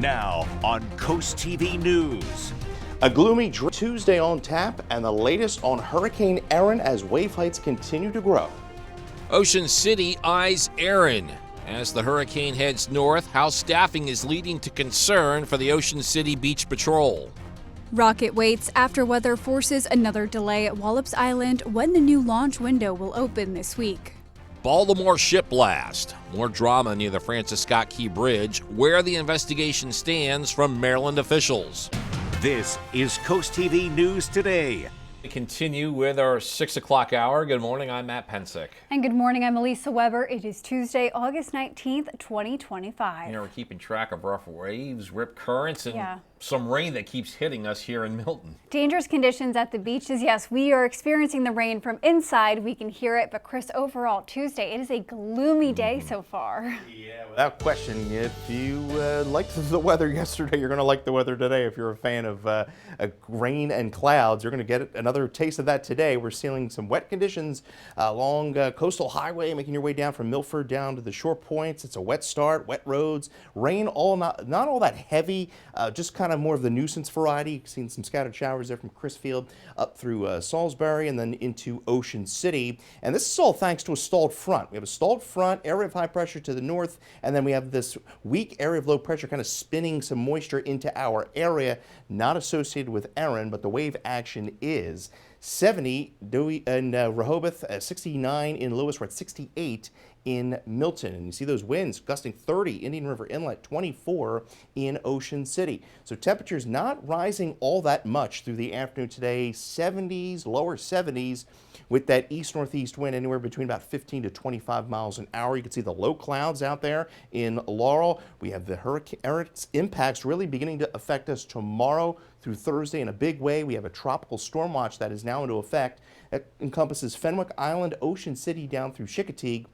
Now on CoastTV News. A gloomy Tuesday on tap and the latest on Hurricane Erin as wave heights continue to grow. Ocean City eyes Erin. As the hurricane heads north, how staffing is leading to concern for the Ocean City Beach Patrol. Rocket waits after weather forces another delay at Wallops Island when the new launch window will open this week. Baltimore ship blast. More drama near the Francis Scott Key Bridge, where the investigation stands from Maryland officials. This is CoastTV News Today. We continue with our 6 o'clock hour. Good morning, I'm Matt Pensick. And good morning, I'm Elisa Weber. It is Tuesday, August 19th, 2025. We're keeping track of rough waves, rip currents, and some rain that keeps hitting us here in Milton. Dangerous conditions at the beaches. Yes, we are experiencing the rain from inside. We can hear it, but Chris, overall Tuesday, it is a gloomy day so far. Yeah, without question. If you liked the weather yesterday, you're going to like the weather today. If you're a fan of rain and clouds, you're going to get another taste of that today. We're seeing some wet conditions along Coastal Highway, making your way down from Milford down to the shore points. It's a wet start, wet roads, rain not all that heavy, just kind of more of the nuisance variety. Seen some scattered showers there from Crisfield up through Salisbury and then into Ocean City. And this is all thanks to a stalled front. We have a stalled front, area of high pressure to the north, and then we have this weak area of low pressure kind of spinning some moisture into our area, not associated with Erin, but the wave action is. 70 in Rehoboth, 69 in Lewis. We're at 68 in Milton. And you see those winds gusting 30, Indian River Inlet, 24 in Ocean City. So temperatures not rising all that much through the afternoon today. 70s, lower 70s with that east-northeast wind anywhere between about 15 to 25 miles an hour. You can see the low clouds out there in Laurel. We have the Hurricane Erin's impacts really beginning to affect us tomorrow through Thursday in a big way. We have a tropical storm watch that is now into effect. That encompasses Fenwick Island, Ocean City down through Chickateague.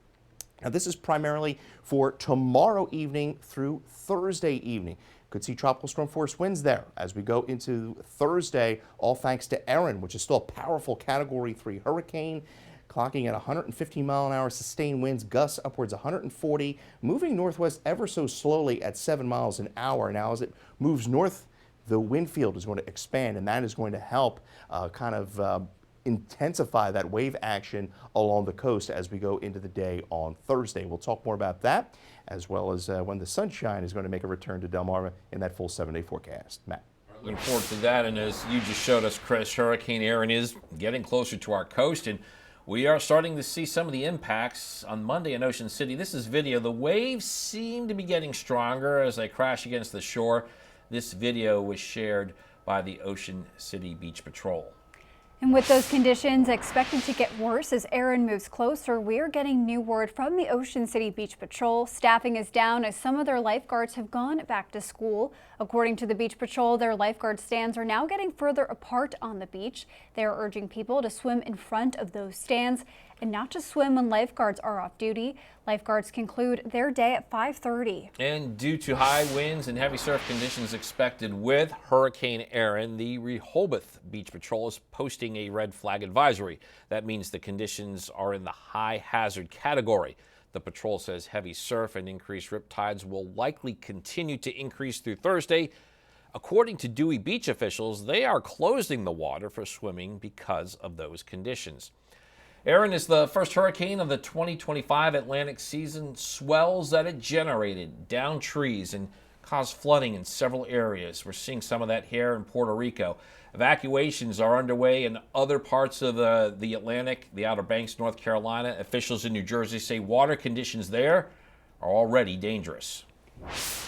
Now this is primarily for tomorrow evening through Thursday evening. Could see tropical storm force winds there as we go into Thursday, all thanks to Erin, which is still a powerful Category 3 hurricane, clocking at 115 mile an hour sustained winds, gusts upwards 140, moving northwest ever so slowly at 7 miles an hour. Now as it moves north, the wind field is going to expand, and that is going to help intensify that wave action along the coast as we go into the day on Thursday. We'll talk more about that, as well as when the sunshine is going to make a return to Delmarva in that full 7-day forecast. Matt. Looking forward to that, and as you just showed us, Chris, Hurricane Erin is getting closer to our coast, and we are starting to see some of the impacts on Monday in Ocean City. This is video. The waves seem to be getting stronger as they crash against the shore. This video was shared by the Ocean City Beach Patrol. And with those conditions expected to get worse as Erin moves closer, we are getting new word from the Ocean City Beach Patrol. Staffing is down as some of their lifeguards have gone back to school. According to the Beach Patrol, their lifeguard stands are now getting further apart on the beach. They are urging people to swim in front of those stands and not to swim when lifeguards are off duty. Lifeguards conclude their day at 5:30. And due to high winds and heavy surf conditions expected with Hurricane Erin, the Rehoboth Beach Patrol is posting a red flag advisory. That means the conditions are in the high hazard category. The patrol says heavy surf and increased rip tides will likely continue to increase through Thursday. According to Dewey Beach officials, they are closing the water for swimming because of those conditions. Erin is the first hurricane of the 2025 Atlantic season. Swells that it generated down trees and caused flooding in several areas. We're seeing some of that here in Puerto Rico. Evacuations are underway in other parts of the Atlantic, the Outer Banks, North Carolina. Officials in New Jersey say water conditions there are already dangerous.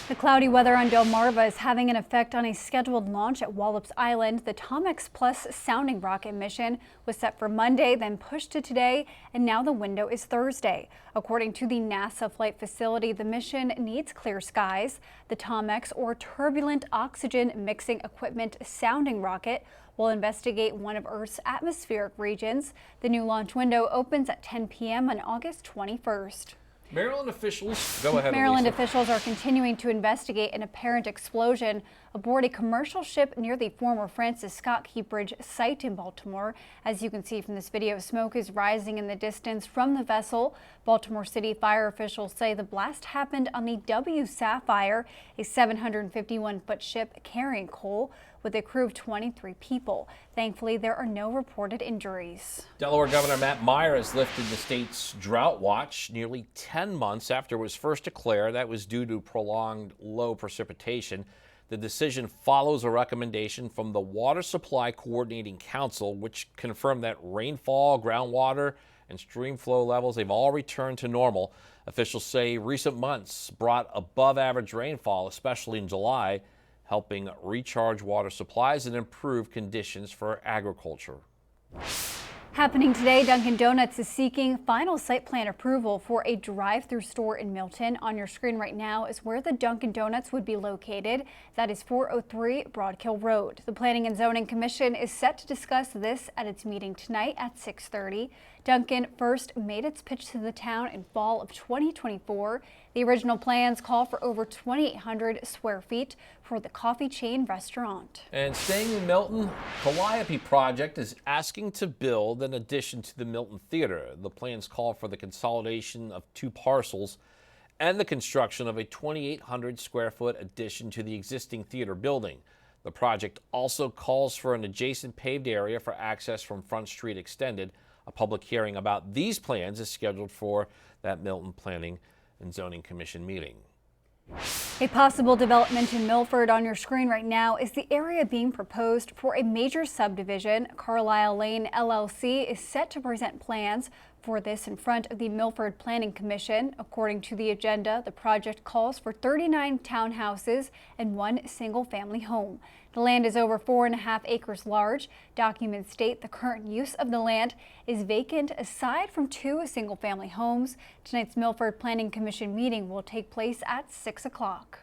The cloudy weather on Delmarva is having an effect on a scheduled launch at Wallops Island. The Tomex Plus sounding rocket mission was set for Monday, then pushed to today, and now the window is Thursday. According to the NASA flight facility, the mission needs clear skies. The Tomex, or Turbulent Oxygen Mixing Equipment sounding rocket, will investigate one of Earth's atmospheric regions. The new launch window opens at 10 p.m. on August 21st. Maryland officials, go ahead, Maryland Elisa. officials are continuing to investigate an apparent explosion aboard a commercial ship near the former Francis Scott Key Bridge site in Baltimore. As you can see from this video, smoke is rising in the distance from the vessel. Baltimore City fire officials say the blast happened on the W Sapphire, a 751-foot ship carrying coal with a crew of 23 people. Thankfully, there are no reported injuries. Delaware Governor Matt Meyer has lifted the state's drought watch nearly 10 months after it was first declared. That was due to prolonged low precipitation. The decision follows a recommendation from the Water Supply Coordinating Council, which confirmed that rainfall, groundwater, and stream flow levels, they've all returned to normal. Officials say recent months brought above average rainfall, especially in July, helping recharge water supplies and improve conditions for agriculture. Happening today, Dunkin' Donuts is seeking final site plan approval for a drive-through store in Milton. On your screen right now is where the Dunkin' Donuts would be located. That is 403 Broadkill Road. The Planning and Zoning Commission is set to discuss this at its meeting tonight at 6:30. Dunkin' first made its pitch to the town in fall of 2024. The original plans call for over 2,800 square feet for the coffee chain restaurant. And staying in Milton, Calliope Project is asking to build an addition to the Milton Theater. The plans call for the consolidation of 2 parcels and the construction of a 2,800 square foot addition to the existing theater building. The project also calls for an adjacent paved area for access from Front Street Extended. A public hearing about these plans is scheduled for that Milton Planning and Zoning Commission meeting. A possible development in Milford on your screen right now is the area being proposed for a major subdivision. Carlisle Lane LLC is set to present plans for this in front of the Milford Planning Commission. According to the agenda, the project calls for 39 townhouses and 1 single-family home. The land is over 4.5 acres large. Documents state the current use of the land is vacant aside from 2 single-family homes. Tonight's Milford Planning Commission meeting will take place at 6 o'clock.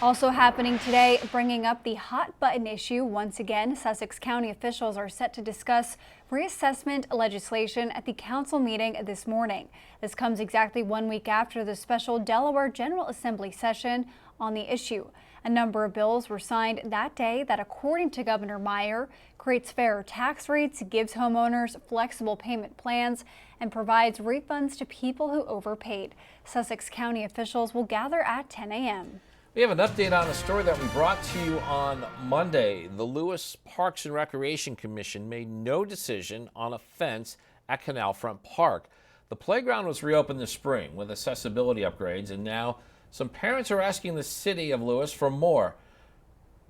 Also happening today, bringing up the hot button issue once again. Sussex County officials are set to discuss reassessment legislation at the council meeting this morning. This comes exactly 1 week after the special Delaware General Assembly session on the issue. A number of bills were signed that day that, according to Governor Meyer, creates fairer tax rates, gives homeowners flexible payment plans, and provides refunds to people who overpaid. Sussex County officials will gather at 10 a.m. We have an update on a story that we brought to you on Monday. The Lewis Parks and Recreation Commission made no decision on a fence at Canal Front Park. The playground was reopened this spring with accessibility upgrades, and now some parents are asking the city of Lewis for more.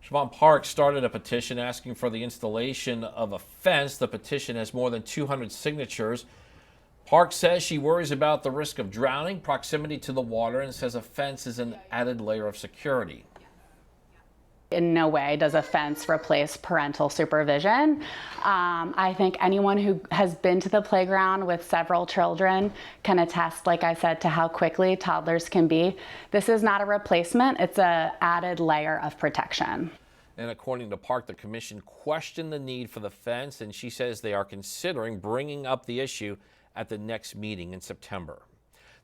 Siobhan Park started a petition asking for the installation of a fence. The petition has more than 200 signatures. Park says she worries about the risk of drowning, proximity to the water, and says a fence is an added layer of security. In no way does a fence replace parental supervision. I think anyone who has been to the playground with several children can attest, like I said, to how quickly toddlers can be. This is not a replacement, it's an added layer of protection. And according to Park, the commission questioned the need for the fence, and she says they are considering bringing up the issue at the next meeting in September.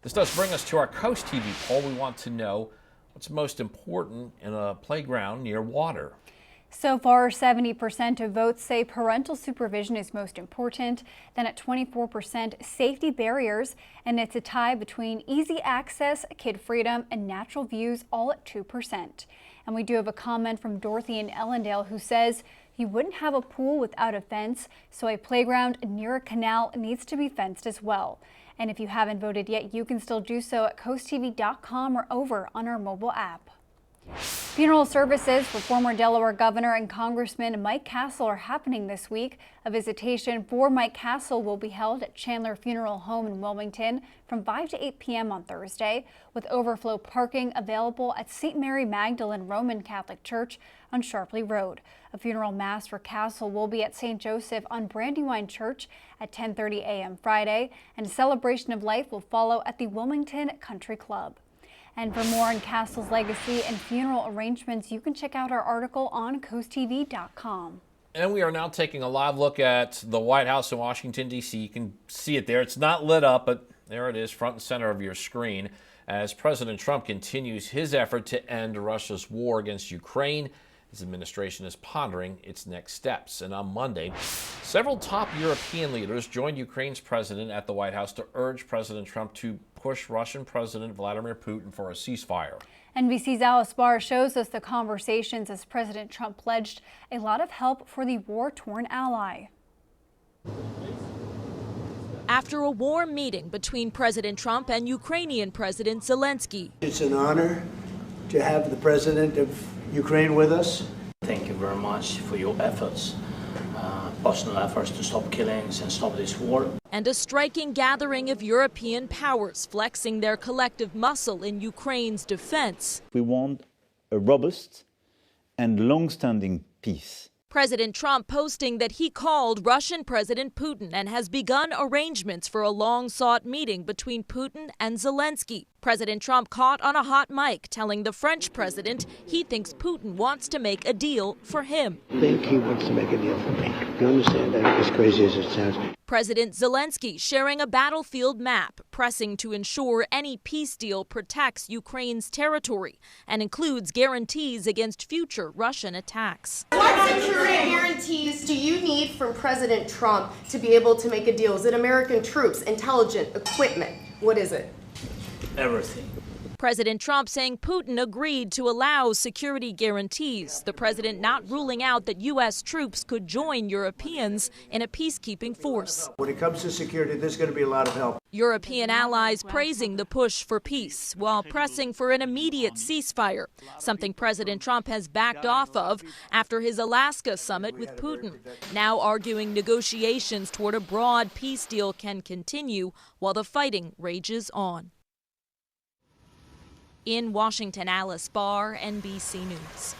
This does bring us to our CoastTV poll. We want to know what's most important in a playground near water. So far, 70% of votes say parental supervision is most important. Then at 24%, safety barriers. And it's a tie between easy access, kid freedom, and natural views, all at 2%. And we do have a comment from Dorothy in Ellendale who says, you wouldn't have a pool without a fence, so a playground near a canal needs to be fenced as well. And if you haven't voted yet, you can still do so at CoastTV.com or over on our mobile app. Funeral services for former Delaware Governor and Congressman Mike Castle are happening this week. A visitation for Mike Castle will be held at Chandler Funeral Home in Wilmington from 5 to 8 p.m. on Thursday, with overflow parking available at St. Mary Magdalene Roman Catholic Church on Sharpley Road. A funeral mass for Castle will be at St. Joseph on Brandywine Church at 10:30 a.m. Friday, and a celebration of life will follow at the Wilmington Country Club. And for more on Castle's legacy and funeral arrangements, you can check out our article on CoastTV.com. And we are now taking a live look at the White House in Washington, D.C. You can see it there. It's not lit up, but There it is, front and center of your screen, as President Trump continues his effort to end Russia's war against Ukraine. His administration is pondering its next steps. And on Monday, several top European leaders joined Ukraine's president at the White House to urge President Trump to push Russian President Vladimir Putin for a ceasefire. NBC's Alice Barr shows us the conversations as President Trump pledged a lot of help for the war-torn ally. After a warm meeting between President Trump and Ukrainian President Zelensky. It's an honor to have the President of Ukraine with us. Thank you very much for your efforts, personal efforts to stop killings and stop this war. And a striking gathering of European powers flexing their collective muscle in Ukraine's defense. We want a robust and long-standing peace. President Trump posting that he called Russian President Putin and has begun arrangements for a long-sought meeting between Putin and Zelensky. President Trump caught on a hot mic telling the French president he thinks Putin wants to make a deal for him. I think he wants to make a deal for me. You understand that? As crazy as it sounds. President Zelensky sharing a battlefield map, pressing to ensure any peace deal protects Ukraine's territory and includes guarantees against future Russian attacks. What security guarantees do you need from President Trump to be able to make a deal? Is it American troops, intelligence, equipment? What is it? Everything. President Trump saying Putin agreed to allow security guarantees, the president not ruling out that U.S. troops could join Europeans in a peacekeeping force. When it comes to security, there's going to be a lot of help. European allies praising the push for peace while pressing for an immediate ceasefire, something President Trump has backed off of after his Alaska summit with Putin, now arguing negotiations toward a broad peace deal can continue while the fighting rages on. In Washington, Alice Barr, NBC News.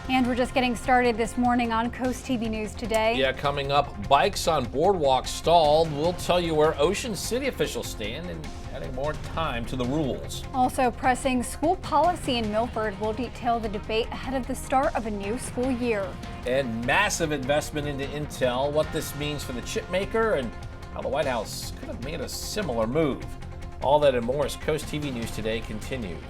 And we're just getting started this morning on Coast TV News Today. Yeah, coming up, bikes on Boardwalk stalled. We'll tell you where Ocean City officials stand and adding more time to the rules. Also pressing school policy in Milford. We'll detail the debate ahead of the start of a new school year. And massive investment into Intel, what this means for the chip maker, and how the White House could have made a similar move. All that and more as Coast TV News Today continues.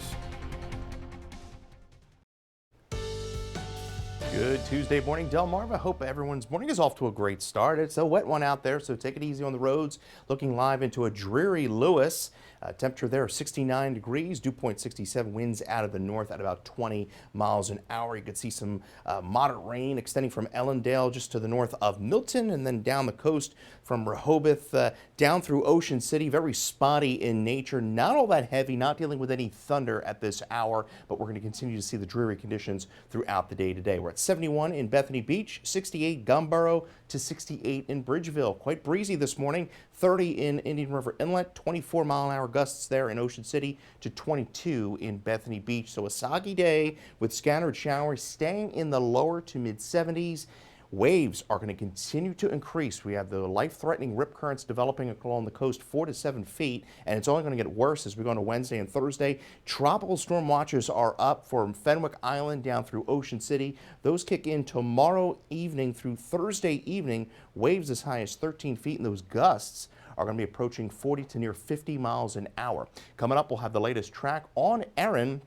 Good Tuesday morning, Delmarva. Hope everyone's morning is off to a great start. It's a wet one out there, so take it easy on the roads. Looking live into a dreary Lewis. Temperature there 69 degrees, dew point 67, winds out of the north at about 20 miles an hour. You could see some moderate rain extending from Ellendale just to the north of Milton and then down the coast from Rehoboth down through Ocean City. Very spotty in nature, not all that heavy, not dealing with any thunder at this hour, but we're going to continue to see the dreary conditions throughout the day today. We're at 71 in Bethany Beach, 68 Gumboro to 68 in Bridgeville. Quite breezy this morning, 30 in Indian River Inlet, 24 mile-an-hour gusts there in Ocean City to 22 in Bethany Beach. So a soggy day with scattered showers staying in the lower to mid 70s. Waves are going to continue to increase. We have the life-threatening rip currents developing along the coast 4 to 7 feet, and it's only going to get worse as we go into Wednesday and Thursday. Tropical storm watches are up from Fenwick Island down through Ocean City. Those kick in tomorrow evening through Thursday evening. Waves as high as 13 feet, and those gusts are going to be approaching 40 to near 50 miles an hour. Coming up, we'll have the latest track on Erin,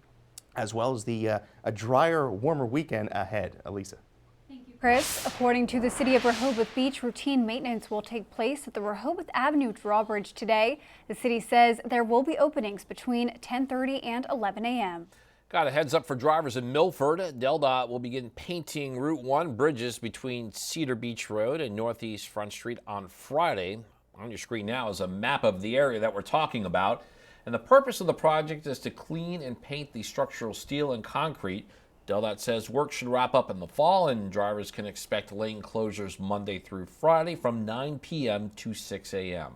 as well as the a drier, warmer weekend ahead. Elisa. Chris, according to the City of Rehoboth Beach, routine maintenance will take place at the Rehoboth Avenue drawbridge today. The city says there will be openings between 10:30 and 11 a.m. Got a heads up for drivers in Milford. DelDOT will begin painting Route 1 bridges between Cedar Beach Road and Northeast Front Street on Friday. On your screen now is a map of the area that we're talking about. And the purpose of the project is to clean and paint the structural steel and concrete. DelDOT says work should wrap up in the fall, and drivers can expect lane closures Monday through Friday from 9 p.m. to 6 a.m.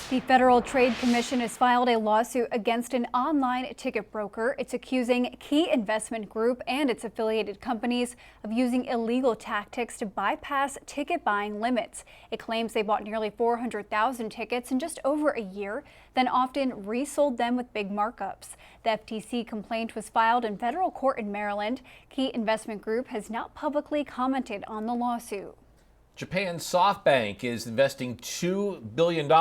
The Federal Trade Commission has filed a lawsuit against an online ticket broker. It's accusing Key Investment Group and its affiliated companies of using illegal tactics to bypass ticket buying limits. It claims they bought nearly 400,000 tickets in just over a year, then often resold them with big markups. The FTC complaint was filed in federal court in Maryland. Key Investment Group has not publicly commented on the lawsuit. Japan's SoftBank is investing $2 billion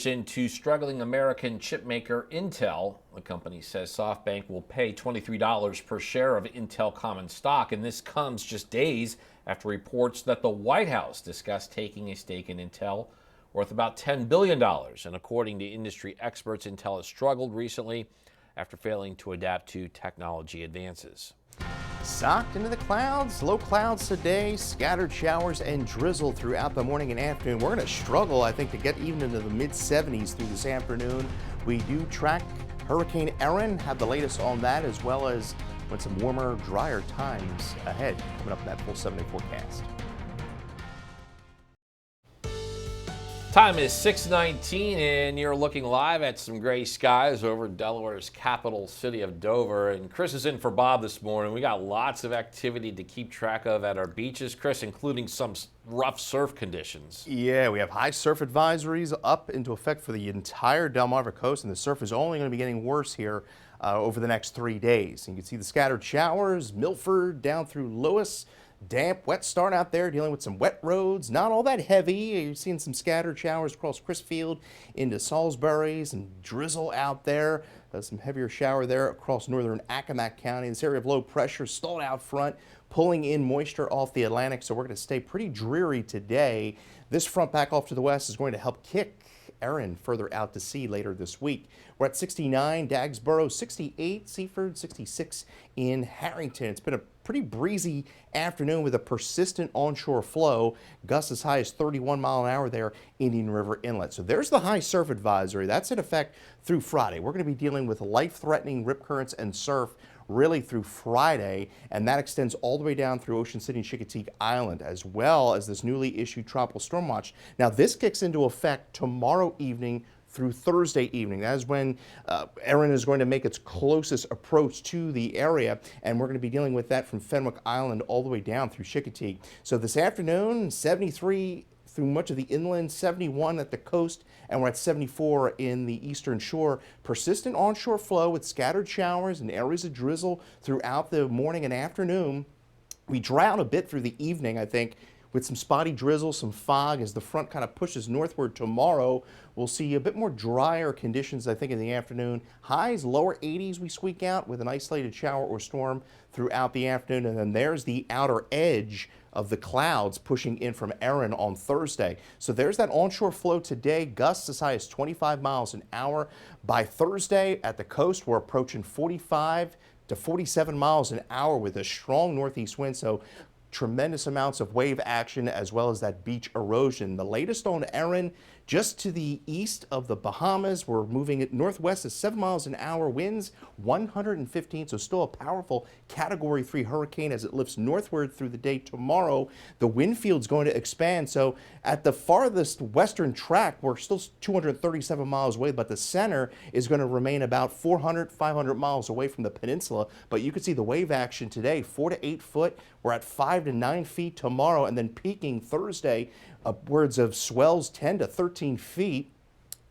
into struggling American chipmaker Intel. The company says SoftBank will pay $23 per share of Intel common stock, and this comes just days after reports that the White House discussed taking a stake in Intel worth about $10 billion. And according to industry experts, Intel has struggled recently after failing to adapt to technology advances. Socked into the clouds, low clouds today, scattered showers and drizzle throughout the morning and afternoon. We're going to struggle, I think, to get even into the mid-70s through this afternoon. We do track Hurricane Erin, have the latest on that, as well as when some warmer, drier times ahead. Coming up in that full 7-day forecast. Time is 6:19, and you're looking live at some gray skies over Delaware's capital city of Dover. And Chris is in for Bob this morning. We got lots of activity to keep track of at our beaches, Chris, including some rough surf conditions. Yeah, we have high surf advisories up into effect for the entire Delmarva coast, and the surf is only going to be getting worse here over the next 3 days. And you can see the scattered showers, Milford down through Lewis. Damp, wet start out there, dealing with some wet roads, not all that heavy. You're seeing some scattered showers across Chrisfield into Salisbury, some drizzle out there, some heavier shower there across northern Accomack County. This area of low pressure stalled out front, pulling in moisture off the Atlantic, so we're going to stay pretty dreary today. This front back off to the west is going to help kick Erin further out to sea later this week. We're at 69, Dagsboro 68, Seaford 66 in Harrington. It's been a pretty breezy afternoon with a persistent onshore flow. Gusts as high as 31 mile an hour there, Indian River Inlet. So there's the high surf advisory. That's in effect through Friday. We're going to be dealing with life-threatening rip currents and surf really through Friday, and that extends all the way down through Ocean City and Chicoteague Island, as well as this newly issued tropical storm watch. Now, this kicks into effect tomorrow evening through Thursday evening. That is when Erin is going to make its closest approach to the area, and we're going to be dealing with that from Fenwick Island all the way down through Chicoteague. So this afternoon, 73 through much of the inland, 71 at the coast, and we're at 74 in the eastern shore. Persistent onshore flow with scattered showers and areas of drizzle throughout the morning and afternoon. We dry out a bit through the evening, I think, with some spotty drizzle, some fog as the front kind of pushes northward tomorrow. We'll see a bit more drier conditions, I think, in the afternoon. Highs, lower 80s we squeak out with an isolated shower or storm throughout the afternoon. And then there's the outer edge of the clouds pushing in from Erin on Thursday. So there's that onshore flow today, gusts as high as 25 miles an hour. By Thursday at the coast, we're approaching 45 to 47 miles an hour with a strong northeast wind. So tremendous amounts of wave action as well as that beach erosion. The latest on Erin, just to the east of the Bahamas. We're moving it northwest at 7 miles an hour, winds 115, so still a powerful Category 3 hurricane as it lifts northward through the day tomorrow. The wind field's going to expand, so at the farthest western track, we're still 237 miles away, but the center is going to remain about 400, 500 miles away from the peninsula. But you can see the wave action today, 4 to 8 foot. We're at 5 to 9 feet tomorrow, and then peaking Thursday, upwards of swells 10 to 13 feet.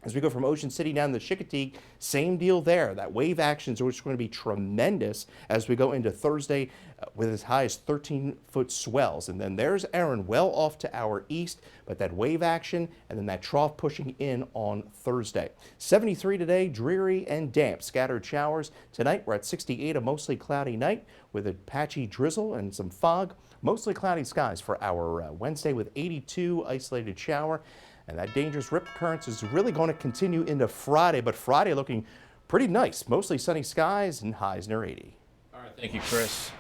As we go from Ocean City down to Chicoteague, same deal there. That wave action is going to be tremendous as we go into Thursday with as high as 13-foot swells. And then there's Erin well off to our east, but that wave action and then that trough pushing in on Thursday. 73 today, dreary and damp. Scattered showers. Tonight we're at 68, a mostly cloudy night with a patchy drizzle and some fog. Mostly cloudy skies for our Wednesday with 82, isolated shower. And that dangerous rip currents is really going to continue into Friday, but Friday looking pretty nice. Mostly sunny skies and highs near 80. All right, thank you, Chris.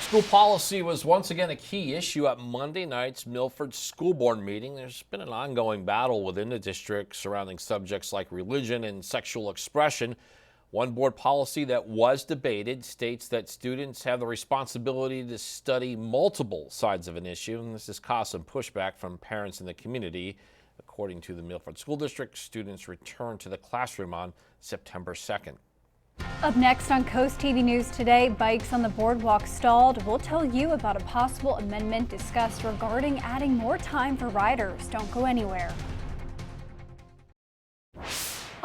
School policy was once again a key issue at Monday night's Milford School Board meeting. There's been an ongoing battle within the district surrounding subjects like religion and sexual expression. One board policy that was debated states that students have the responsibility to study multiple sides of an issue, and this has caused some pushback from parents in the community. According to the Milford School District, students return to the classroom on September 2nd. Up next on CoastTV News today, bikes on the boardwalk stalled. We'll tell you about a possible amendment discussed regarding adding more time for riders. Don't go anywhere.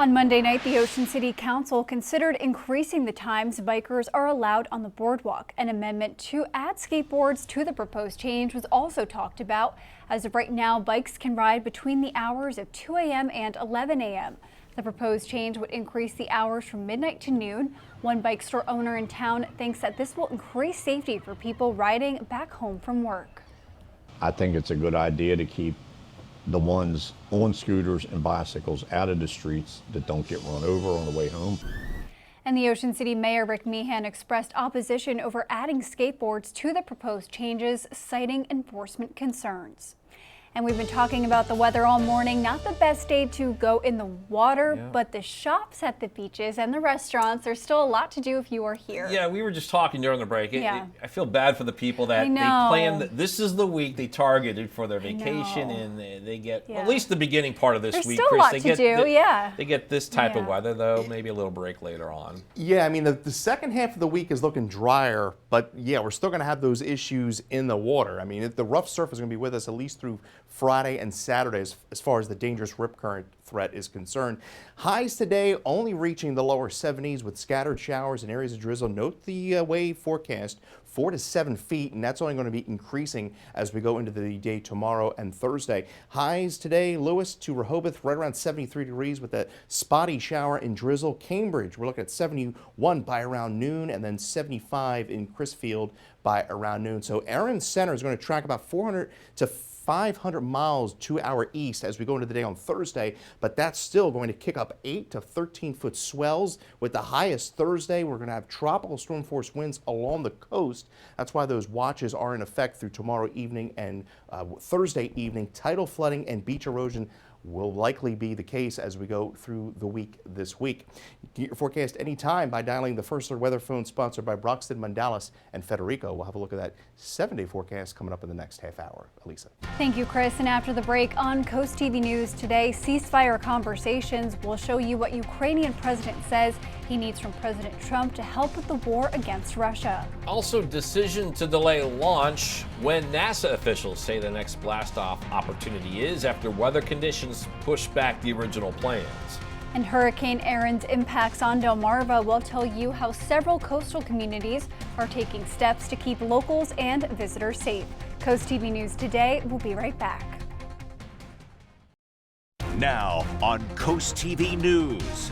On Monday night, the Ocean City Council considered increasing the times bikers are allowed on the boardwalk. An amendment to add skateboards to the proposed change was also talked about. As of right now, bikes can ride between the hours of 2 a.m. and 11 a.m. The proposed change would increase the hours from midnight to noon. One bike store owner in town thinks that this will increase safety for people riding back home from work. I think it's a good idea to keep the ones on scooters and bicycles out of the streets that don't get run over on the way home. And the Ocean City Mayor Rick Meehan expressed opposition over adding skateboards to the proposed changes, citing enforcement concerns. And we've been talking about the weather all morning. Not the best day to go in the water, but the shops at the beaches and the restaurants, there's still a lot to do if you are here. Yeah, we were just talking during the break. I feel bad for the people that they planned. This is the week they targeted for their vacation, and they get at least the beginning part of this week. There's still a lot to do, They get this type of weather, though, maybe a little break later on. Yeah, I mean, the second half of the week is looking drier, but yeah, we're still going to have those issues in the water. I mean, the rough surf is going to be with us at least through Friday and Saturday as far as the dangerous rip current threat is concerned. Highs today only reaching the lower 70s with scattered showers and areas of drizzle. Note the wave forecast, 4 to 7 feet, and that's only going to be increasing as we go into the day tomorrow and Thursday. Highs today, Lewis to Rehoboth, right around 73 degrees with a spotty shower and drizzle. Cambridge, we're looking at 71 by around noon, and then 75 in Crisfield by around noon. So Erin Center is going to track about 400 to 500 miles to our east as we go into the day on Thursday, but that's still going to kick up 8 to 13-foot swells with the highest Thursday. We're going to have tropical storm force winds along the coast. That's why those watches are in effect through tomorrow evening and Thursday evening. Tidal flooding and beach erosion will likely be the case as we go through the week this week. Get your forecast anytime by dialing the First Alert Weather Phone sponsored by Broxton, Mandalis, and Federico. We'll have a look at that 7-day forecast coming up in the next half hour. Elisa. Thank you, Chris. And after the break on Coast TV News today, ceasefire conversations will show you what Ukrainian president says he needs from President Trump to help with the war against Russia. Also, decision to delay launch when NASA officials say the next blastoff opportunity is after weather conditions push back the original plans. And Hurricane Erin's impacts on Delmarva will tell you how several coastal communities are taking steps to keep locals and visitors safe. Coast TV News today. We'll be right back. Now on Coast TV News.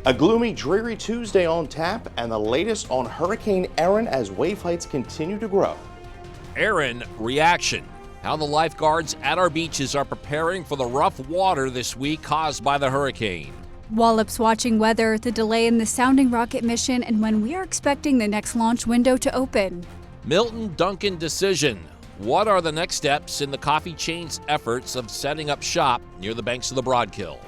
A gloomy, dreary Tuesday on tap, and the latest on Hurricane Erin as wave heights continue to grow. Erin reaction. How the lifeguards at our beaches are preparing for the rough water this week caused by the hurricane. Wallops watching weather, the delay in the sounding rocket mission, and when we are expecting the next launch window to open. Milton Duncan decision. What are the next steps in the coffee chain's efforts of setting up shop near the banks of the Broadkill?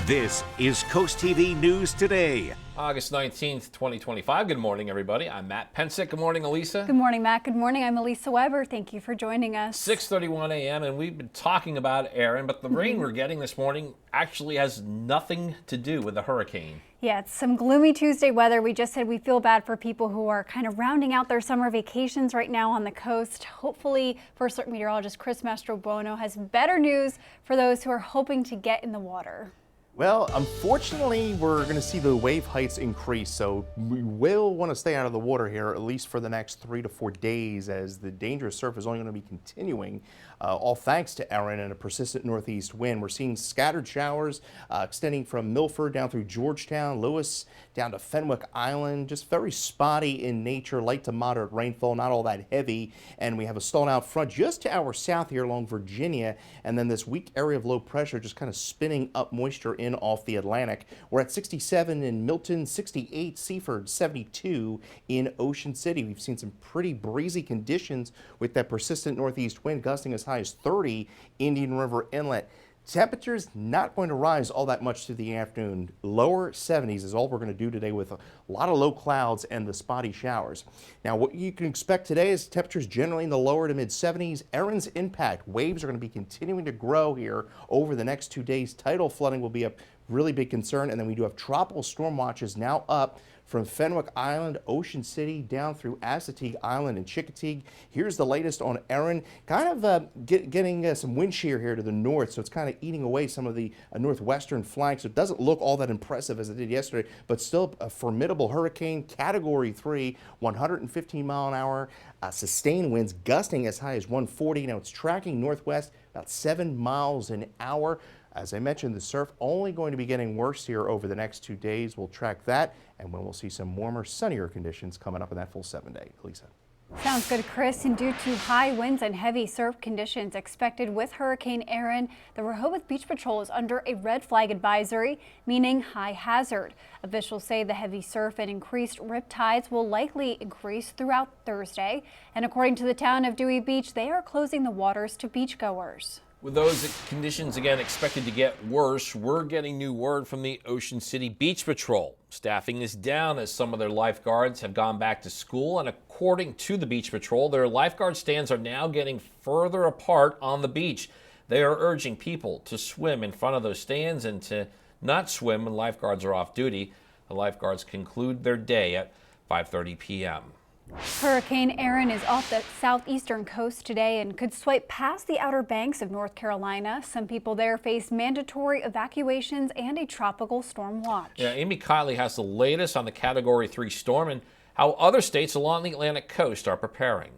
This is Coast TV News Today. August 19th, 2025. Good morning, everybody. I'm Matt Pensick. Good morning, Elisa. Good morning, Matt. Good morning. I'm Elisa Weber. Thank you for joining us. 6:31 a.m. and we've been talking about Erin, but the rain we're getting this morning actually has nothing to do with the hurricane. Yeah, it's some gloomy Tuesday weather. We just said we feel bad for people who are kind of rounding out their summer vacations right now on the coast. Hopefully, First Alert meteorologist Chris Mastrobuono has better news for those who are hoping to get in the water. Well, unfortunately, we're going to see the wave heights increase, so we will want to stay out of the water here at least for the next 3 to 4 days, as the dangerous surf is only going to be continuing, all thanks to Erin and a persistent northeast wind. We're seeing scattered showers extending from Milford down through Georgetown, Lewis, down to Fenwick Island, just very spotty in nature, light to moderate rainfall, not all that heavy, and we have a stalled out front just to our south here along Virginia, and then this weak area of low pressure just kind of spinning up moisture in off the Atlantic. We're at 67 in Milton, 68 Seaford, 72 in Ocean City. We've seen some pretty breezy conditions with that persistent northeast wind gusting as high as 30 Indian River Inlet. Temperatures not going to rise all that much through the afternoon. Lower 70s is all we're going to do today with a lot of low clouds and the spotty showers. Now, what you can expect today is temperatures generally in the lower to mid 70s. Erin's impact, waves are going to be continuing to grow here over the next 2 days. Tidal flooding will be a really big concern, and then we do have tropical storm watches now up from Fenwick Island, Ocean City, down through Assateague Island and Chickateague. Here's the latest on Erin. Kind of getting some wind shear here to the north, so it's kind of eating away some of the northwestern flank. So it doesn't look all that impressive as it did yesterday, but still a formidable hurricane, Category 3, 115 mile an hour, sustained winds gusting as high as 140. Now it's tracking northwest about 7 miles an hour. As I mentioned, the surf only going to be getting worse here over the next 2 days. We'll track that, and when we'll see some warmer, sunnier conditions coming up in that full 7-day. Lisa. Sounds good, Chris. And due to high winds and heavy surf conditions expected with Hurricane Erin, the Rehoboth Beach Patrol is under a red flag advisory, meaning high hazard. Officials say the heavy surf and increased rip tides will likely increase throughout Thursday. And according to the town of Dewey Beach, they are closing the waters to beachgoers. With those conditions again expected to get worse, we're getting new word from the Ocean City Beach Patrol. Staffing is down as some of their lifeguards have gone back to school, and according to the Beach Patrol, their lifeguard stands are now getting further apart on the beach. They are urging people to swim in front of those stands and to not swim when lifeguards are off duty. The lifeguards conclude their day at 5:30 p.m. Hurricane Erin is off the southeastern coast today and could swipe past the Outer Banks of North Carolina. Some people there face mandatory evacuations and a tropical storm watch. Yeah, Amy Kiley has the latest on the Category 3 storm and how other states along the Atlantic coast are preparing.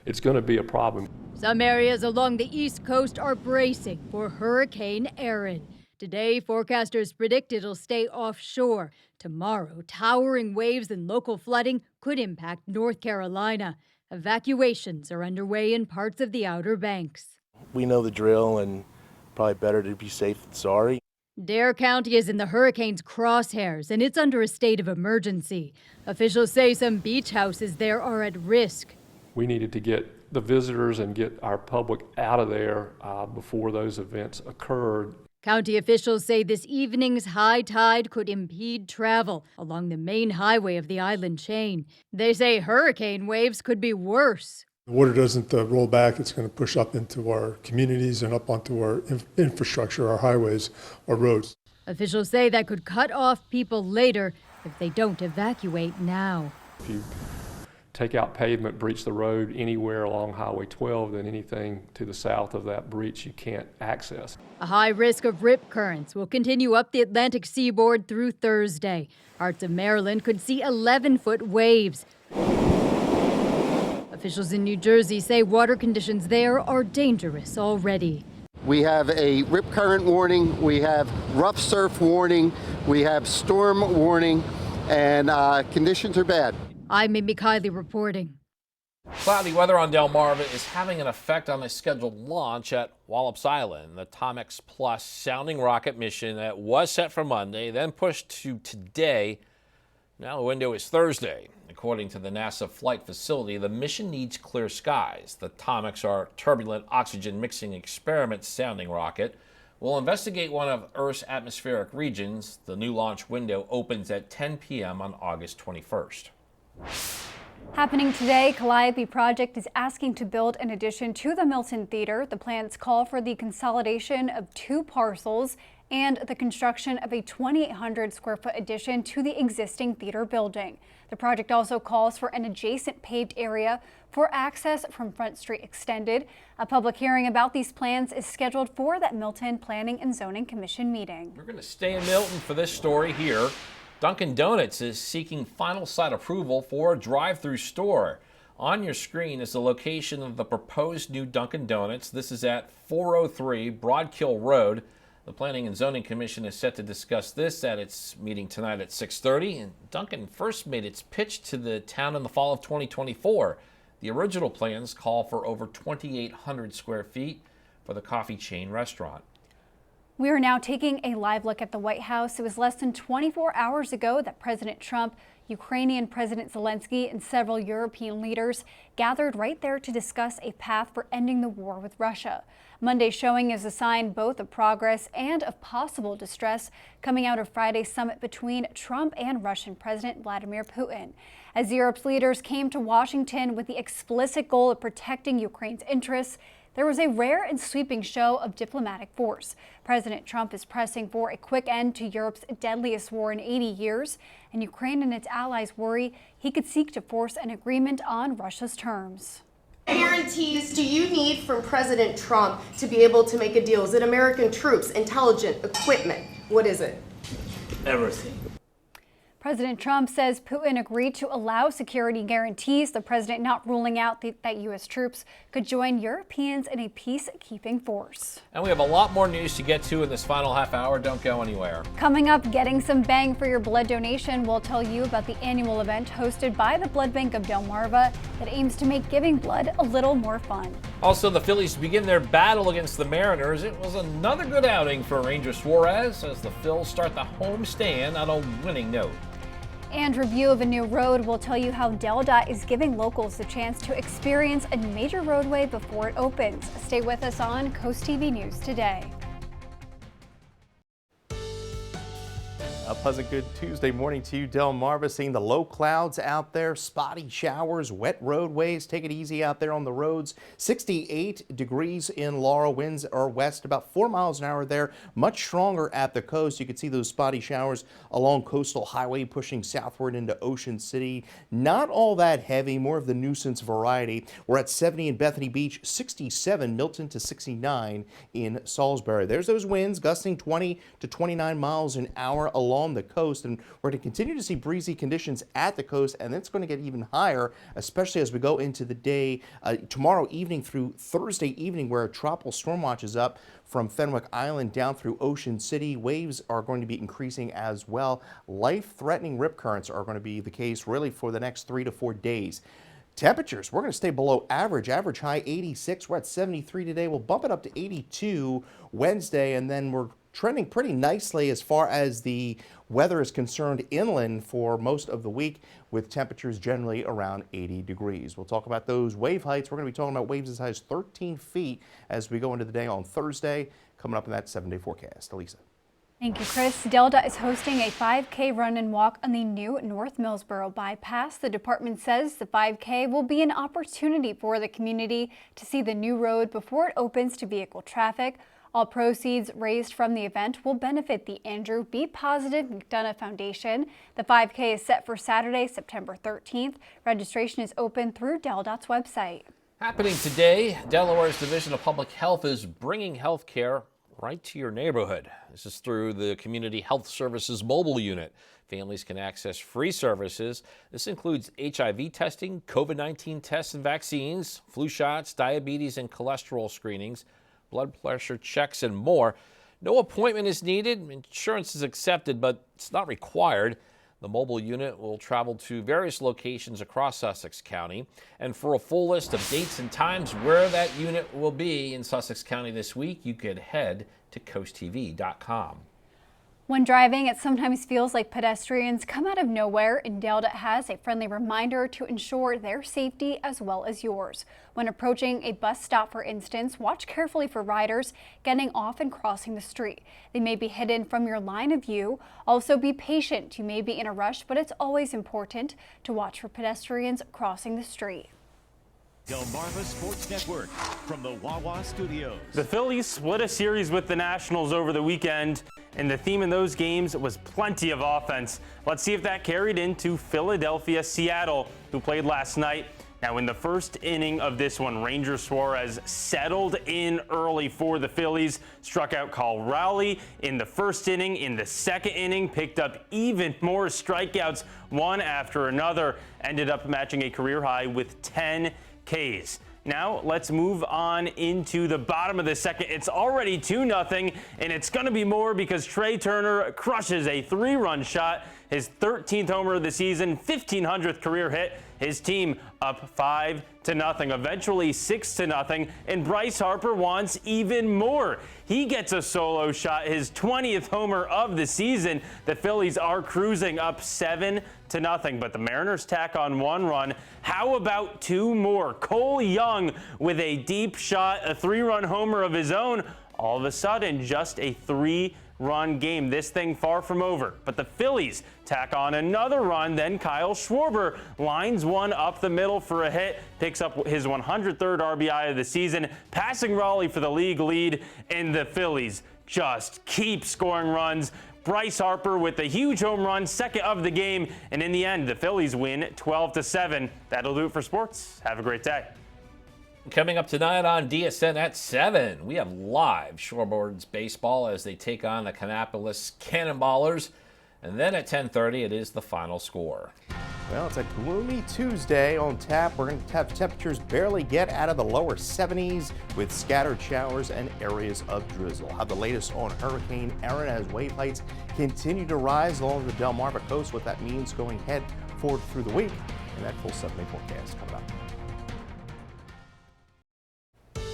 It's going to be a problem. Some areas along the East Coast are bracing for Hurricane Erin. Today, forecasters predict it'll stay offshore. Tomorrow, towering waves and local flooding could impact North Carolina. Evacuations are underway in parts of the Outer Banks. We know the drill, and probably better to be safe than sorry. Dare County is in the hurricane's crosshairs, and it's under a state of emergency. Officials say some beach houses there are at risk. We needed to get the visitors and get our public out of there before those events occurred. County officials say this evening's high tide could impede travel along the main highway of the island chain. They say hurricane waves could be worse. The water doesn't roll back. It's going to push up into our communities and up onto our infrastructure, our highways, our roads. Officials say that could cut off people later if they don't evacuate now. If you take out pavement, breach the road anywhere along Highway 12, then anything to the south of that breach you can't access. A high risk of rip currents will continue up the Atlantic seaboard through Thursday. Parts of Maryland could see 11-foot waves. Officials in New Jersey say water conditions there are dangerous already. We have a rip current warning, we have rough surf warning, we have storm warning, and conditions are bad. I'm Amy Kiley reporting. Cloudy weather on Delmarva is having an effect on the scheduled launch at Wallops Island. The Tomex Plus sounding rocket mission that was set for Monday, then pushed to today. Now the window is Thursday. According to the NASA flight facility, the mission needs clear skies. The Tomex, our turbulent oxygen mixing experiment sounding rocket, will investigate one of Earth's atmospheric regions. The new launch window opens at 10 p.m. on August 21st. Happening today, Calliope Project is asking to build an addition to the Milton Theater. The plans call for the consolidation of 2 parcels and the construction of a 2,800 square foot addition to the existing theater building. The project also calls for an adjacent paved area for access from Front Street Extended. A public hearing about these plans is scheduled for that Milton Planning and Zoning Commission meeting. We're going to stay in Milton for this story here. Dunkin' Donuts is seeking final site approval for a drive-through store. On your screen is the location of the proposed new Dunkin' Donuts. This is at 403 Broadkill Road. The Planning and Zoning Commission is set to discuss this at its meeting tonight at 6:30. And Dunkin' first made its pitch to the town in the fall of 2024. The original plans call for over 2,800 square feet for the coffee chain restaurant. We are now taking a live look at the White House. It was less than 24 hours ago that President Trump, Ukrainian President Zelensky, and several European leaders gathered right there to discuss a path for ending the war with Russia. Monday's showing is a sign both of progress and of possible distress coming out of Friday's summit between Trump and Russian President Vladimir Putin. As Europe's leaders came to Washington with the explicit goal of protecting Ukraine's interests, there was a rare and sweeping show of diplomatic force. President Trump is pressing for a quick end to Europe's deadliest war in 80 years, and Ukraine and its allies worry he could seek to force an agreement on Russia's terms. Guarantees do you need from President Trump to be able to make a deal? Is it American troops, intelligence, equipment? What is it? Everything. President Trump says Putin agreed to allow security guarantees, the president not ruling out that U.S. troops could join Europeans in a peacekeeping force. And we have a lot more news to get to in this final half hour. Don't go anywhere. Coming up, getting some bang for your blood donation. We'll tell you about the annual event hosted by the Blood Bank of Delmarva that aims to make giving blood a little more fun. Also, the Phillies begin their battle against the Mariners. It was another good outing for Ranger Suarez as the Phils start the home stand on a winning note. And review of a new road will tell you how DelDOT is giving locals the chance to experience a major roadway before it opens. Stay with us on Coast TV News Today. A pleasant good Tuesday morning to you, Delmarva. Seeing the low clouds out there, spotty showers, wet roadways. Take it easy out there on the roads. 68 degrees in Laurel. Winds are west about 4 miles an hour there. Much stronger at the coast. You can see those spotty showers along Coastal Highway pushing southward into Ocean City. Not all that heavy, more of the nuisance variety. We're at 70 in Bethany Beach, 67 Milton to 69 in Salisbury. There's those winds gusting 20 to 29 miles an hour along the coast, and we're going to continue to see breezy conditions at the coast, and it's going to get even higher, especially as we go into the day tomorrow evening through Thursday evening, where a tropical storm watch is up from Fenwick Island down through Ocean City. Waves are going to be increasing as well. Life-threatening rip currents are going to be the case really for the next 3 to 4 days. Temperatures, we're going to stay below average high 86. We're at 73 today. We'll bump it up to 82 Wednesday, and then we're trending pretty nicely as far as the weather is concerned inland for most of the week, with temperatures generally around 80 degrees. We'll talk about those wave heights. We're going to be talking about waves as high as 13 feet as we go into the day on Thursday, coming up in that 7-day forecast. Elisa. Thank you, Chris. DelDOT is hosting a 5K run and walk on the new North Millsboro bypass. The department says the 5K will be an opportunity for the community to see the new road before it opens to vehicle traffic. All proceeds raised from the event will benefit the Andrew B. Positive McDonough Foundation. The 5K is set for Saturday, September 13th. Registration is open through DelDOT's website. Happening today, Delaware's Division of Public Health is bringing health care right to your neighborhood. This is through the Community Health Services mobile unit. Families can access free services. This includes HIV testing, COVID-19 tests and vaccines, flu shots, diabetes and cholesterol screenings, blood pressure checks, and more. No appointment is needed. Insurance is accepted, but it's not required. The mobile unit will travel to various locations across Sussex County. And for a full list of dates and times where that unit will be in Sussex County this week, you could head to CoastTV.com. When driving, it sometimes feels like pedestrians come out of nowhere, and DelDOT has a friendly reminder to ensure their safety as well as yours. When approaching a bus stop, for instance, watch carefully for riders getting off and crossing the street. They may be hidden from your line of view. Also be patient. You may be in a rush, but it's always important to watch for pedestrians crossing the street. Delmarva Sports Network from the Wawa Studios. The Phillies split a series with the Nationals over the weekend, and the theme in those games was plenty of offense. Let's see if that carried into Philadelphia-Seattle, who played last night. Now, in the first inning of this one, Ranger Suarez settled in early for the Phillies, struck out Kyle Rowley in the first inning. In the second inning, picked up even more strikeouts, one after another, ended up matching a career high with 10 Ks. Now let's move on into the bottom of the second. It's already 2-0, and it's going to be more because Trey Turner crushes a 3-run shot, his 13th homer of the season, 1,500th career hit. His team up 5-0, eventually 6-0, and Bryce Harper wants even more. He gets a solo shot, his 20th homer of the season. The Phillies are cruising up 7-0, but the Mariners tack on 1 run. How about 2 more? Cole Young with a deep shot, a 3-run homer of his own. All of a sudden, just a 3-run run game. This thing far from over, but the Phillies tack on another run. Then Kyle Schwarber lines one up the middle for a hit, picks up his 103rd RBI of the season, passing Raleigh for the league lead, and the Phillies just keep scoring runs. Bryce Harper with a huge home run, second of the game, and in the end, the Phillies win 12-7. That'll do it for sports. Have a great day. Coming up tonight on DSN at 7, we have live Shoreboards baseball as they take on the Kannapolis Cannonballers. And then at 10:30, it is the final score. Well, it's a gloomy Tuesday on tap. We're going to have temperatures barely get out of the lower 70s with scattered showers and areas of drizzle. Have the latest on Hurricane Erin as wave heights continue to rise along the Delmarva coast, what that means going ahead forward through the week. And that full 7-day forecast coming up.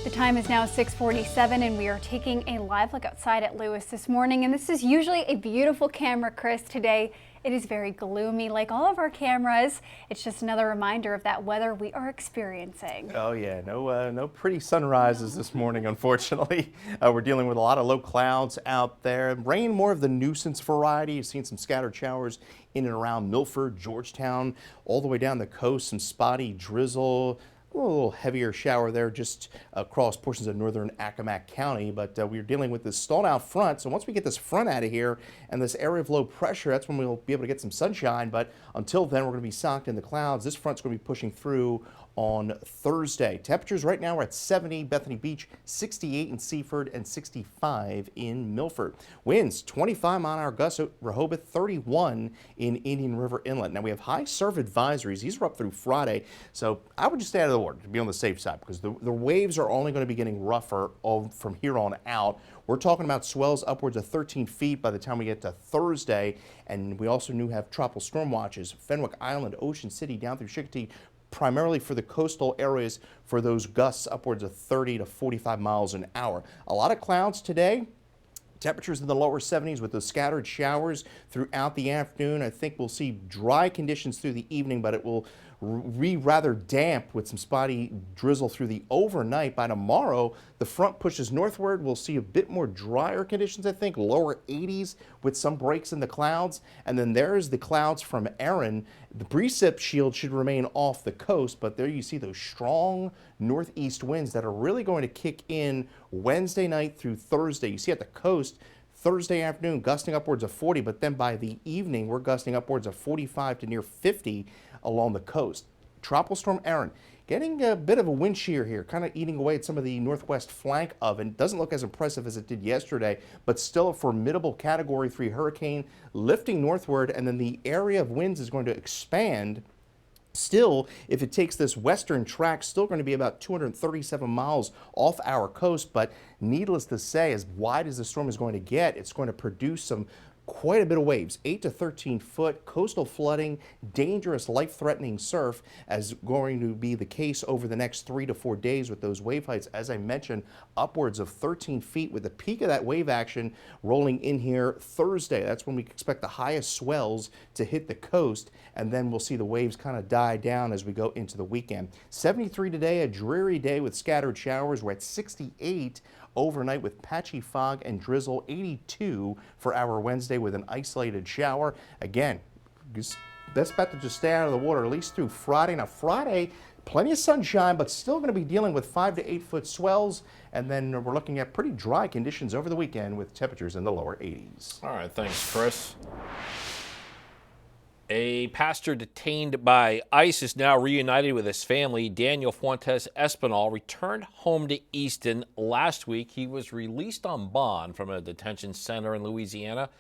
The time is now 6:47 and we are taking a live look outside at Lewis this morning, and this is usually a beautiful camera, Chris. Today it is very gloomy like all of our cameras. It's just another reminder of that weather we are experiencing. Oh yeah, no pretty sunrises this morning, unfortunately. We're dealing with a lot of low clouds out there. Rain, more of the nuisance variety. You've seen some scattered showers in and around Milford, Georgetown, all the way down the coast, some spotty drizzle. A little heavier shower there just across portions of northern Accomack County, but we're dealing with this stalled out front. So once we get this front out of here and this area of low pressure, that's when we'll be able to get some sunshine. But until then, we're going to be socked in the clouds. This front's going to be pushing through on Thursday. Temperatures right now are at 70 Bethany Beach, 68 in Seaford, and 65 in Milford. Winds 25 mile-an-hour gusts at Rehoboth, 31 in Indian River Inlet. Now we have high surf advisories. These are up through Friday, so I would just stay out of the water to be on the safe side because the waves are only going to be getting rougher from here on out. We're talking about swells upwards of 13 feet by the time we get to Thursday, and we also have tropical storm watches, Fenwick Island, Ocean City, down through Chicotee, primarily for the coastal areas for those gusts upwards of 30 to 45 miles an hour. A lot of clouds today. Temperatures in the lower 70s with those scattered showers throughout the afternoon. I think we'll see dry conditions through the evening, but it will be rather damp with some spotty drizzle through the overnight. By tomorrow, the front pushes northward. We'll see a bit more drier conditions, I think, lower 80s with some breaks in the clouds. And then there's the clouds from Erin. The precip shield should remain off the coast, but there you see those strong northeast winds that are really going to kick in Wednesday night through Thursday. You see at the coast, Thursday afternoon gusting upwards of 40, but then by the evening we're gusting upwards of 45 to near 50 along the coast. Tropical storm Erin getting a bit of a wind shear here, kind of eating away at some of the northwest flank of it. Doesn't look as impressive as it did yesterday, but still a formidable Category 3 hurricane lifting northward, and then the area of winds is going to expand. Still, if it takes this western track, still going to be about 237 miles off our coast, but needless to say, as wide as the storm is going to get, it's going to produce quite a bit of waves, 8 to 13 foot, coastal flooding, dangerous, life-threatening surf, as going to be the case over the next 3 to 4 days with those wave heights, as I mentioned, upwards of 13 feet with the peak of that wave action rolling in here Thursday. That's when we expect the highest swells to hit the coast, and then we'll see the waves kind of die down as we go into the weekend. 73 today, a dreary day with scattered showers. We're at 68 overnight with patchy fog and drizzle, 82 for our Wednesday with an isolated shower. Again, best bet to just stay out of the water at least through Friday. Now Friday, plenty of sunshine, but still going to be dealing with 5 to 8 foot swells. And then we're looking at pretty dry conditions over the weekend with temperatures in the lower 80s. All right, thanks, Chris. A pastor detained by ICE is now reunited with his family. Daniel Fuentes Espinal returned home to Easton last week. He was released on bond from a detention center in Louisiana.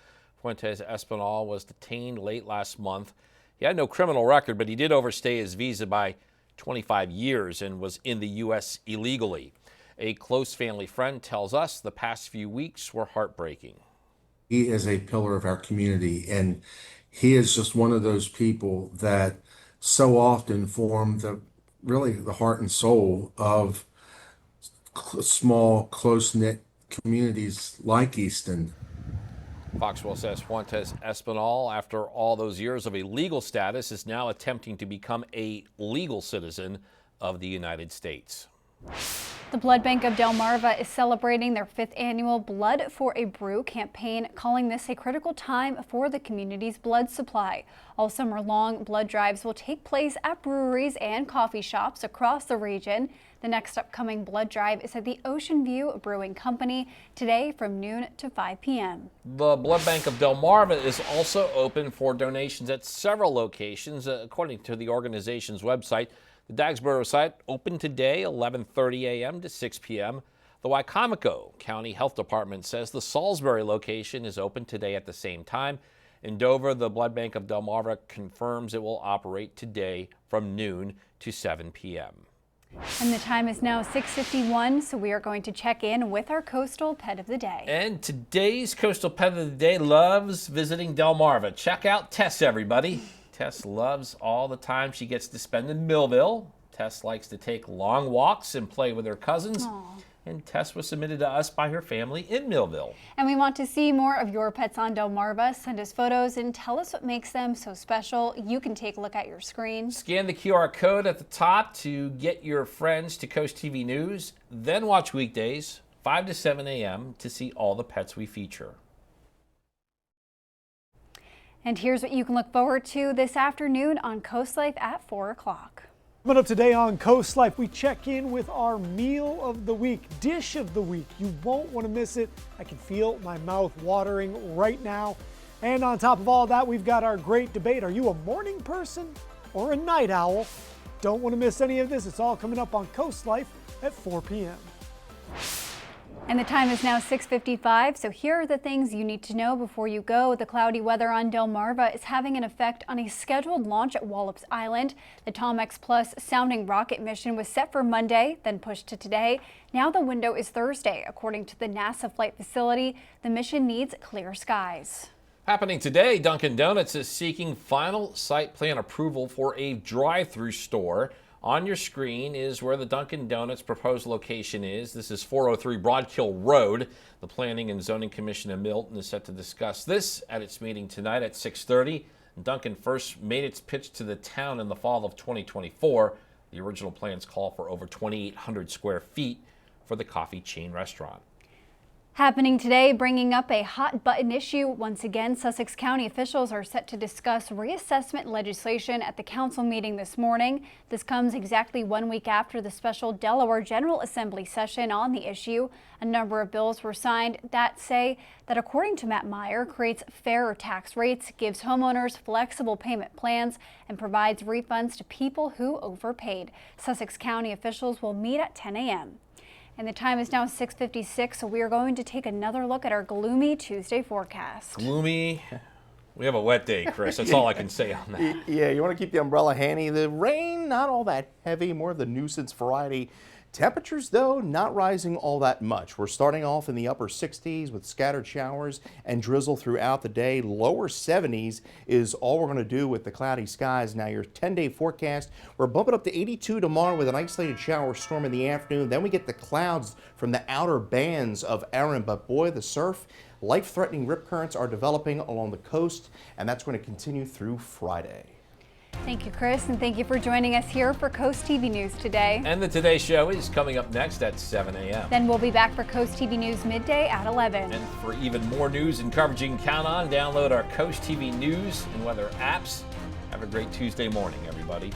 Fuentes Espinal was detained late last month. He had no criminal record, but he did overstay his visa by 25 years and was in the U.S. illegally. A close family friend tells us the past few weeks were heartbreaking. He is a pillar of our community, and he is just one of those people that so often form really the heart and soul of small, close-knit communities like Easton. Foxwell says Fuentes Espinal, after all those years of a legal status, is now attempting to become a legal citizen of the United States. The Blood Bank of Delmarva is celebrating their 5th annual Blood for a Brew campaign, calling this a critical time for the community's blood supply. All summer long, blood drives will take place at breweries and coffee shops across the region. The next upcoming blood drive is at the Ocean View Brewing Company today from noon to 5 p.m. The Blood Bank of Delmarva is also open for donations at several locations, according to the organization's website. The Dagsboro site open today, 11:30 a.m. to 6 p.m. The Wicomico County Health Department says the Salisbury location is open today at the same time. In Dover, the Blood Bank of Delmarva confirms it will operate today from noon to 7 p.m. And the time is now 6:51, so we are going to check in with our coastal pet of the day. And today's coastal pet of the day loves visiting Delmarva. Check out Tess, everybody. Tess loves all the time she gets to spend in Millville. Tess likes to take long walks and play with her cousins. Aww. And Tess was submitted to us by her family in Millville. And we want to see more of your pets on Delmarva. Send us photos and tell us what makes them so special. You can take a look at your screen. Scan the QR code at the top to get your friends to Coast TV News. Then watch weekdays, 5 to 7 a.m. to see all the pets we feature. And here's what you can look forward to this afternoon on Coast Life at 4 o'clock. Coming up today on Coast Life, we check in with our meal of the week, dish of the week. You won't want to miss it. I can feel my mouth watering right now. And on top of all that, we've got our great debate. Are you a morning person or a night owl? Don't want to miss any of this. It's all coming up on Coast Life at 4 p.m. And the time is now 6:55, so here are the things you need to know before you go. The cloudy weather on Delmarva is having an effect on a scheduled launch at Wallops Island. The Tom X Plus sounding rocket mission was set for Monday, then pushed to today. Now the window is Thursday. According to the NASA flight facility, the mission needs clear skies. Happening today, Dunkin' Donuts is seeking final site plan approval for a drive-through store. On your screen is where the Dunkin' Donuts proposed location is. This is 403 Broadkill Road. The Planning and Zoning Commission in Milton is set to discuss this at its meeting tonight at 6:30. Dunkin' first made its pitch to the town in the fall of 2024. The original plans call for over 2,800 square feet for the coffee chain restaurant. Happening today, bringing up a hot button issue. Once again, Sussex County officials are set to discuss reassessment legislation at the council meeting this morning. This comes exactly 1 week after the special Delaware General Assembly session on the issue. A number of bills were signed that say that, according to Matt Meyer, creates fairer tax rates, gives homeowners flexible payment plans, and provides refunds to people who overpaid. Sussex County officials will meet at 10 a.m. And the time is now 6:56, so we are going to take another look at our gloomy Tuesday forecast. Gloomy. We have a wet day, Chris. That's all I can say on that. Yeah, you want to keep the umbrella handy. The rain, not all that heavy, more of the nuisance variety. Temperatures, though, not rising all that much. We're starting off in the upper 60s with scattered showers and drizzle throughout the day. Lower 70s is all we're going to do with the cloudy skies. Now, your 10-day forecast, we're bumping up to 82 tomorrow with an isolated shower storm in the afternoon. Then we get the clouds from the outer bands of Erin. But boy, the surf, life-threatening rip currents are developing along the coast, and that's going to continue through Friday. Thank you, Chris, and thank you for joining us here for Coast TV News today. And the Today Show is coming up next at 7 a.m. Then we'll be back for Coast TV News midday at 11. And for even more news and coverage you can count on, download our Coast TV News and weather apps. Have a great Tuesday morning, everybody.